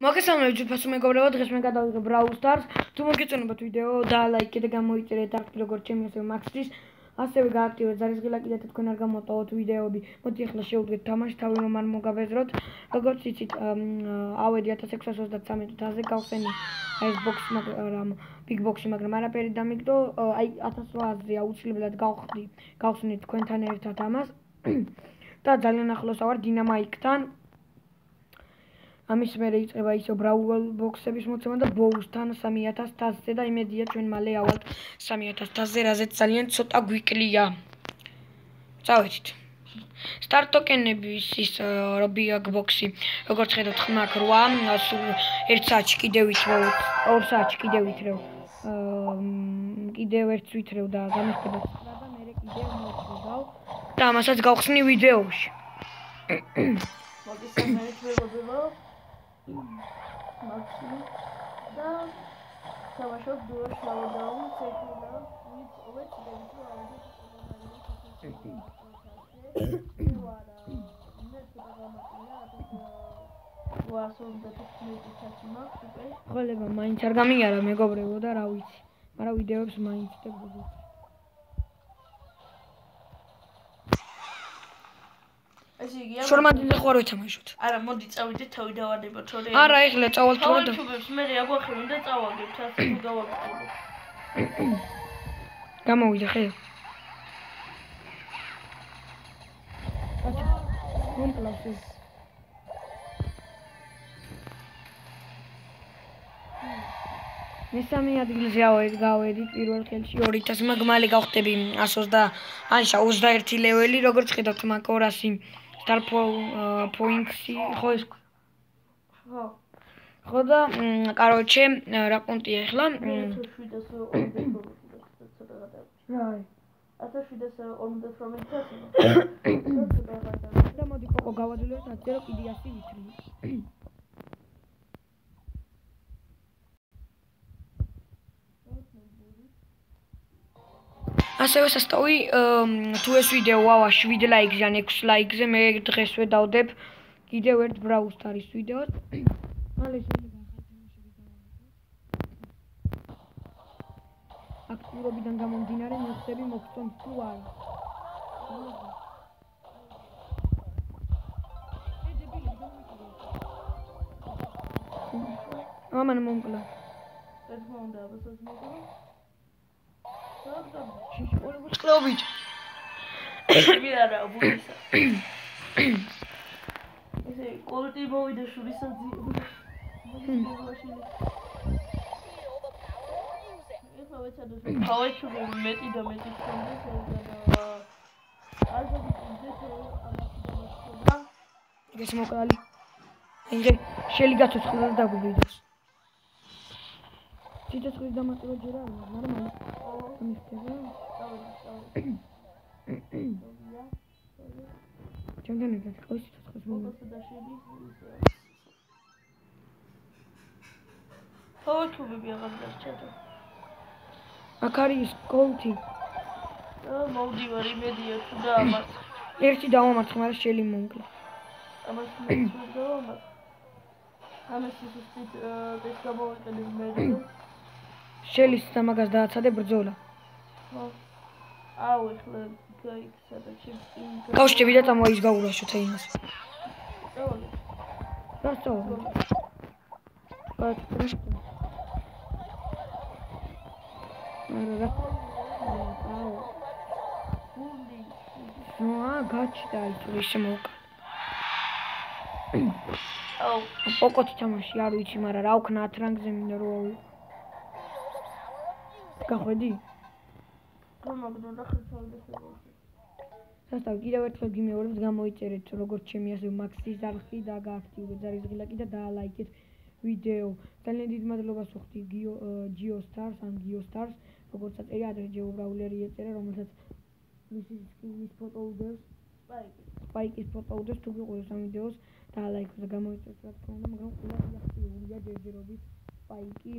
მოგესალმებით ძვირფასო მეგობრებო, დღეს მე გადავიღე Brawl Stars. თუ მოგეწონებათ ვიდეო, დაალაიქეთ და გამოიწერეთ აქტი როგორც ჩემი, ასევე მაქსის. ასევე გააქტივეთ ზარისღილა კიდე თქვენ არ გამოტოვოთ ვიდეოები. მოდი ახლა შევუდგეთ თამაში, თავი რომ არ მოგაბეზროთ. როგორც იცით, ავედი 1633-ზე გავხსენი ეს ბოქსი, მაგრამ big box-ი, მაგრამ არაფერი დამიგდო. აი 1800-ზე აუცილებლად გავხსნით თქვენთან ერთად ამას. და ძალიან ახლოს ავარ დინამაიკთან. ამის მერე იწყება ისო Brawl box-ების მოცემა და ბოუსთან 3000-ზე და იმედია ჩვენ მალე ავალთ 3000-ზე, რაზეც ძალიან ცოტა გვიკლია. წავედით. Start token-ების ის Roblox box-ი, როგორც ხედავთ, ხმაქვს 8, 1 საათში კიდევ ვითრევ, 2 საათში კიდევ ვითრევ. კიდევ ერთს ვითრევ და გამიხდება 9 და მერე კიდევ მოვხდავ და ამასაც გავხსნი ვიდეოში. მოგესალმებით მეგობრებო. Maxi da savaşıp duruyorlar. Çekiyorlar. Evet, ხოლება მაინც არ გამიარა მეგობრებო და რა ვიცი, მაგრამ ვიდეოებს მაინც ვდებოდი. შორმადიზე ხوار ვეთამაშოთ. არა, მოდი წავიდეთ, თავი დავადებოთ, თორე. არა, ეხლა წავალ თორე. თუმცა მე აგვახევინ და წავაგებთ, ასე თუ გავაკეთებთ. გამოვიდა ხე. მომკლავსი. მესამე ადგილზე გავედით პირველ ხელში 2000, მაგრამ მალე გავხდები 121 ლეველი, როგორც ხედავთ, მაგ 200 star points-ი, ხო ეს. ხო და კაროჩე, რა პუნქტია ახლა? 1750 და მოდი კოკო გავაძლევთ, ასე რომ კიდე 100 ვითრიო. ასევე სასტავი თუ ეს ვიდეო ვავა 7 ლაიქზე ან 6 ლაიქზე მე დღესვე დავდებ კიდევ ერთ Brawl Stars ვიდეოს. მალე შეიძლება აქტიურობიდან გამომდინარე მიხდები მოგწონთ თუ არა. ამან მომკლა. ეს მომდა ასაც მოკლა. კლობით. მე არა ბუისა. ესე კოლტი მოვიდა შურისაძი. ეხლა ვეცადოთ თავეჩუბი მეტი და მეტი ხომდეს და ასე ვიდეო ეს მოკალი. ინგე შელი გაცოცხლა და დაგვიდოს. ციტოცხლის დამატება ჯერ არ არის, მაგრამ ამიხდება. ჩემთან ერთად ხო ციტოცხლის მომენტი და შედის. თავეჩუბები აღარ დასჭედა. აქ არის კოლტი. მოვდივარ იმედია თუ დაამართ. ერთი დავამარცხე, მაგრამ შელი მომკლა. ამას მოვდივარ. ამას ისეთ ეს გამოვიყენებ მე. შელის და მაგას დააცადე ბრძოლა. ხო. აუ ეხლა გაიქცა და ჩემ გავშტები და წამოის გაურაშოთ აინას. წავალი. გასწავლე. გასწავლე. არა. აუ. გაჩნდა ისე მოკ. აუ, პოკოთი თამაში არ ვიცი, მაგრამ რა ვქნა 10 რანგზე მინდა რომ ავიღო. გახვედი? გამაგდო და ხელშევდესებო. სასტავ კიდევ ერთხელ გიმეორებთ, გამოიწერეთ როგორც ჩემი ასე მაქსის არხი და გააქტიურეთ ზარისღილა და დაალაიქეთ ვიდეო. ძალიან დიდ მადლობას ვუხდი Geo Stars ან Geo Stars, როგორც აწერია ადრე ჯეობრაულერი ეწერა, რომელსაც მის ფოტო უდევს, სპაიკის ფოტო უდევს, თუ გიყურებს ამ ვიდეოს დაალაიქოთ და გამოიწერეთ რა თქმა უნდა, მაგრამ ყველა აქტიურია ჯერჯერობით სპაიკი.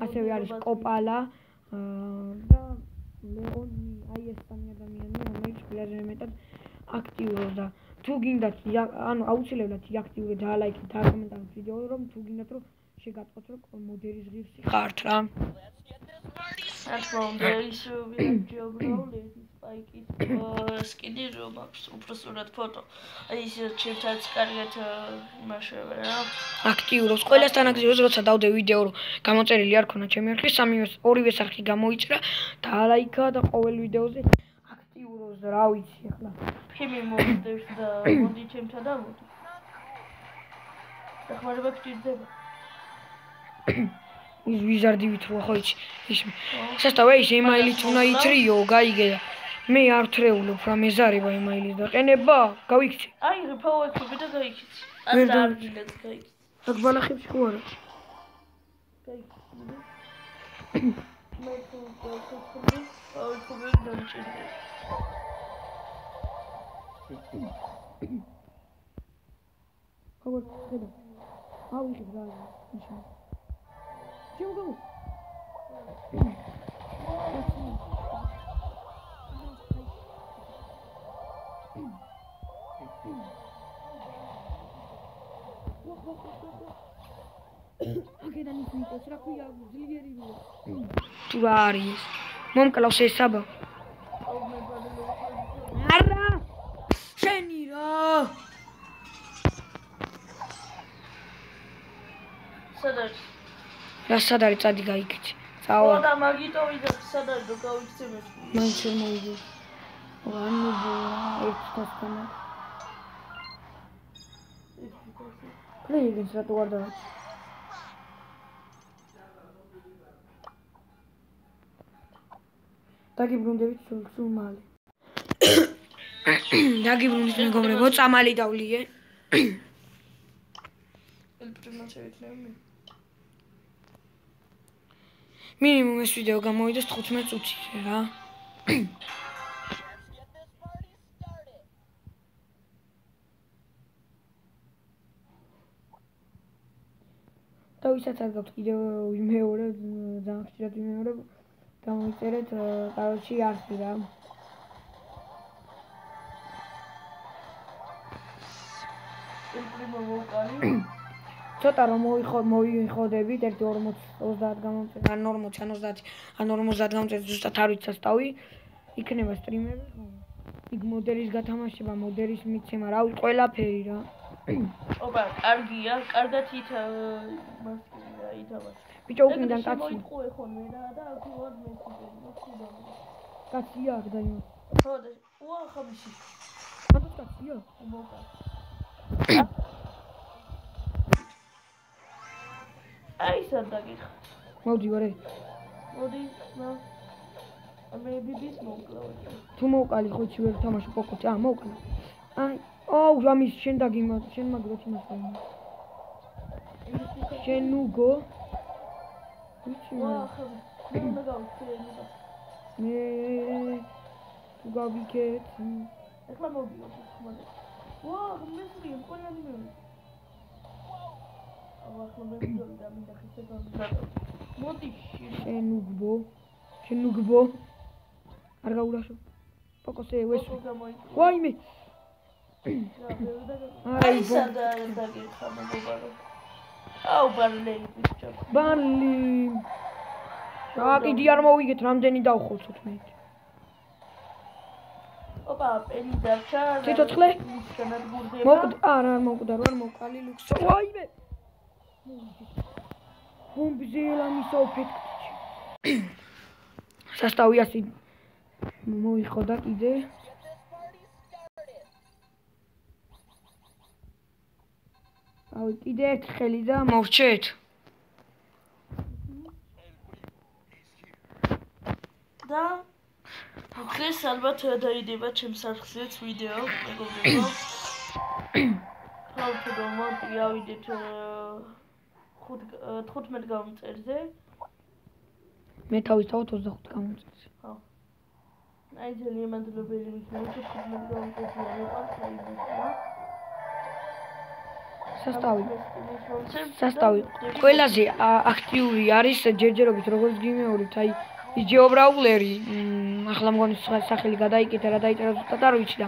ასევე არის კოპალა და ლეონი, აი ეს სამი ადამიანი, რომელიც ყველაზე მეტად აქტიურობს და თუ გინდათ ანუ აუცილებლად იაქტიურე დაალაიქეთ და კომენტარით ვიდეო რომ თუ გინდათ რომ შეგატყოთ რომ მოდერის ღირსი ხართ რა That's from there is geography spike skinny room უფრო სწორად ფოტო. აი ის ჩემთან კარგად იმაშევე რა. აქტიურობს ყველასთან აგზიოს როცა დავდე ვიდეო რომ გამოწერილი არ ქონა ჩემი არხი ორივე სახი გამოიწერა და ალაიქა და ყოველ ვიდეოზე აქტიურობს და რა ვიცი ახლა ჩემი მომდევს და მოდი ჩემთან და მოდი. დახმარება გჭირდება. ის ვიზარდი ვითროა ხო იცი ის სასტავე ის ემაილით უნდა იტრიო გაიგე და მე არ ვთრეულობ რა მეზარება ემაილის და ყენება გავიქცე აი ფაუექები და გაიქცე არ დარგილეთ გაიქცე აქ ბალახებში ხო არა გაიქცე მე თუ ფაუექები დამჭირდა ხო ხედა ავიღე რა ისე Чего? Окей, да не фуите, сраку я зливери. Туарис. Момка лосе саба. Ара! Шенира! სადაც რა სად არის წადი გაიქცე. წავა. და მაგიტო ვიდა სად არის რო გავიქცე მე. მაინც ვერ მოვიდი. ანუ ერთთან. კლეიგენს რატო არ დავაჭი? დაგიბრუნდებით სულ მალე. დაგიბრუნდით მეგობრებო, წამალი დავლიე. ელპრიმა შევიქნები. მინიმუმ ეს ვიდეო გამოვიდეს 15 წუთიზე რა. და ვისაც არ გაქვთ კიდევ ვიმეორე, ძალიან ხშირად ვიმეორე, გამოიწერეთ კაროჩი არხი რა. ელპრიმა მოვყარი. ცოტა რომ მოვიხოდებით 1:40-30 გამოწერეთ, ან 40, ან 30, ან 50 გამოწერეთ ზუსტად არ ვიცი სასტავი. იქნება სტრიმერი, ხო? იქ მოდელის გათამაშება, მოდელის მიცემა, რავი, ყველაფერი რა. ოპა, კარგია, კარგად მასკია ითავად. ბიჭო, უკიდან კაცი. მოიყო ხოლმე რა და აქ ვარ მე ხუდა. კაცია აქ დაიმო. ხო და უა ხაბიში. ხაბის კაცია? მოკა. აი სადაგიხ. მოდი ვარე. მოდი, ნა. მე ბიბის მოვკლავ. თუ მოვყალი ხო ჩი ვერ თამაში პოკოთი. მოვყლა. აი, აუ, რამის შენ დაგიმო, შენ მაგროთ იმასთან. შენ უგო. ვიცი ვა ხაბი. მე უნდა გავიქცე. მე თუ გავიქეთ. ეხლა მოვიდო ხმალე. ვა, მესრი, ყველანი მე. ახლა მე ვიდოდი და მინდა ხეთე გამიგადო. მოდი შენ უგბო. არ გაურაშო. პოკოსე ეს. ვაიმე. აი სადაგიხა მეგობარო. აუ ბარლი ბიჭო. ბარლი. რა კიდე არ მოვიგეთ რამდენი დავხოცოთ მე. ოპა, პენი დარჩა. ციტოცხლე? განადგურდება. მოკდა, არა მოკდა, რა მოკალი ლუქს. ვაიმე. ბომბზე ელამისო ეფექტი. სასტავი ასი მოიხოდა კიდე. აი კიდე ერთ ხელი და მოვჩეთ. და დღეს ალბათ დაიდება ჩემს არხზეც ვიდეო, მეგობრებო. ხალხო მოდი ავიდეთ 15 გამომწერზე. მე თავისთავად 25 გამომწერზე. ხო. აი ძალიან მადლობელი ვიქნები 15 გამომწერზე ვიყავ. სასტავი ყველაზე აქტიური არის ჯერჯერობით როგორც გიმეორით აი ის ჯეობრაულერი ახლა მგონი სახელი გადაიკეთა რა დაიწერა ზუსტად არ ვიცი და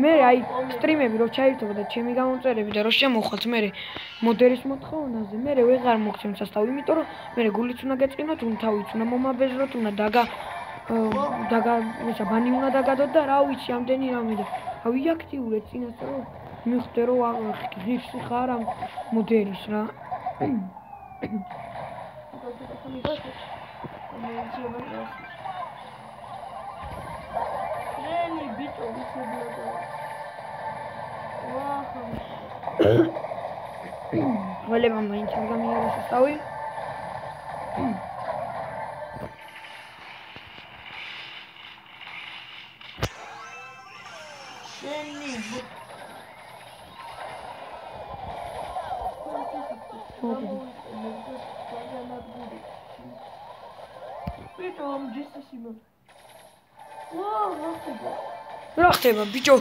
მე აი სტრიმები რო ჩაირთო და ჩემი გამომწერები და რო შემოხვალთ მე მოდერის მოთხოვნაზე მე ვეღარ მოგცემ სასტავი იმიტომ რომ მე გულიც უნდა გეწყინოთ უნდა თავიც უნდა მომაბეზროთ უნდა დაგა ისა ბანი უნდა დაგადოთ და რა ვიცი ამდენი რამე და ვიაქტიურეთ წინასწარ რომ მივხვდე რომ ღირსი ხარ ამ მოდერის რა ველება მაინც არ გამიარა სასტავი რა ხდება ბიჭო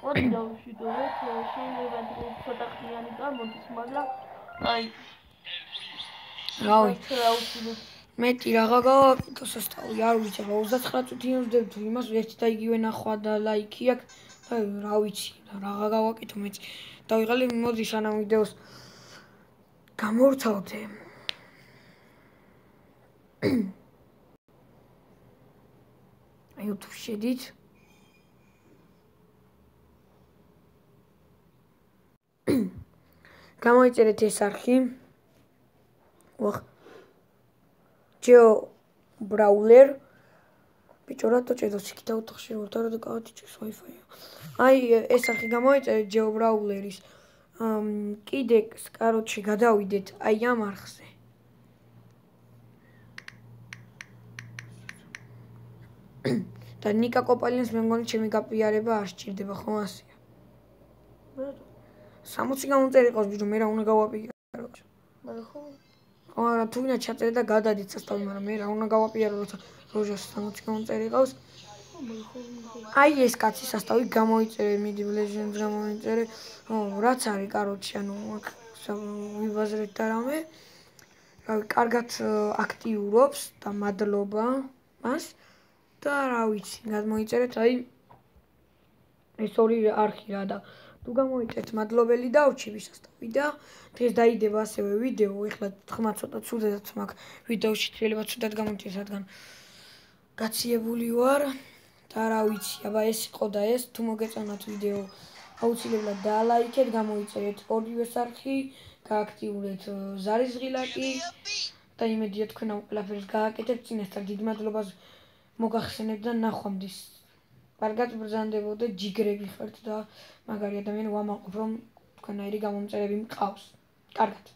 ორი დავშვიდობთ შეიძლება ცოტა ხნიანი გამოდის მაგრამ აი რავი მეტი რაღა გავაკეთო სასტავი არ ვიცი რა 39 წუთი იმდებ თუ იმას ერთი და იგივე ნახვა და ლაიქი აქვს და რა ვიცი რაღა გავაკეთო მეც დავიღალე მოდი სანამ ვიდეოს გამორთავდე YouTube შედით გამოიწერეთ ეს არხი ვახ ჯო ბრაულერ ბიჭო რატო ჭედოს იქით ოთახში რომ და გავატიჭეს Wi-Fi აი ეს არხი გამოიწერეთ ჯო ბრაულერის კიდე კაროჩი გადავიდეთ აი ამ არხზე და ნიკა კოპალინს მე მგონი ჩემი გაპიარება არ სჭირდება ხო ასია 60 გამომწერი ყავს ბიჭო მე რა უნდა გავაპიარო მაგრამ ხო არა თუ ვინა ჩაწერე და გადადით სასტავი მაგრამ მე რა უნდა გავაპიარო როცა როჟას 60 გამომწერი ყავს აი ეს კაცი სასტავი გამოიწერე Midi Legends გამოიწერე რაც არის კაროჩი ანუ აქ ვიბაზრეთ და რამე რავი კარგად აქტიურობს და მადლობა მას და რა ვიცი გადმოიწერეთ აი ეს ორი არხი რა და თუ გამოიწერეთ მადლობელი დავრჩები სასტავი და დღეს დაიდება ასევე ვიდეო ეხლა თქმა ცოტა ცუდად მაქვს ვიდეოში შეიძლება ცუდად გამოჩნდეს რადგან გაციებული ვარ და რა ვიცი აბა ეს იყო და ეს თუ მოგეწონათ ვიდეო აუცილებლად დალაიქეთ გამოიწერეთ ორივე არხი გააქტიურეთ ზარის ღილაკი და იმედია თქვენ ამ ყველაფერს გააკეთებთ წინასწარ დიდ მადლობას მოგახსენებთ და ნახვამდის კარგად ბრძანდებოდეთ ჯიგრები ხართ და მაგარი ადამიანი ვამაყობ რომ თქვენაირი გამომწერები მყავს კარგად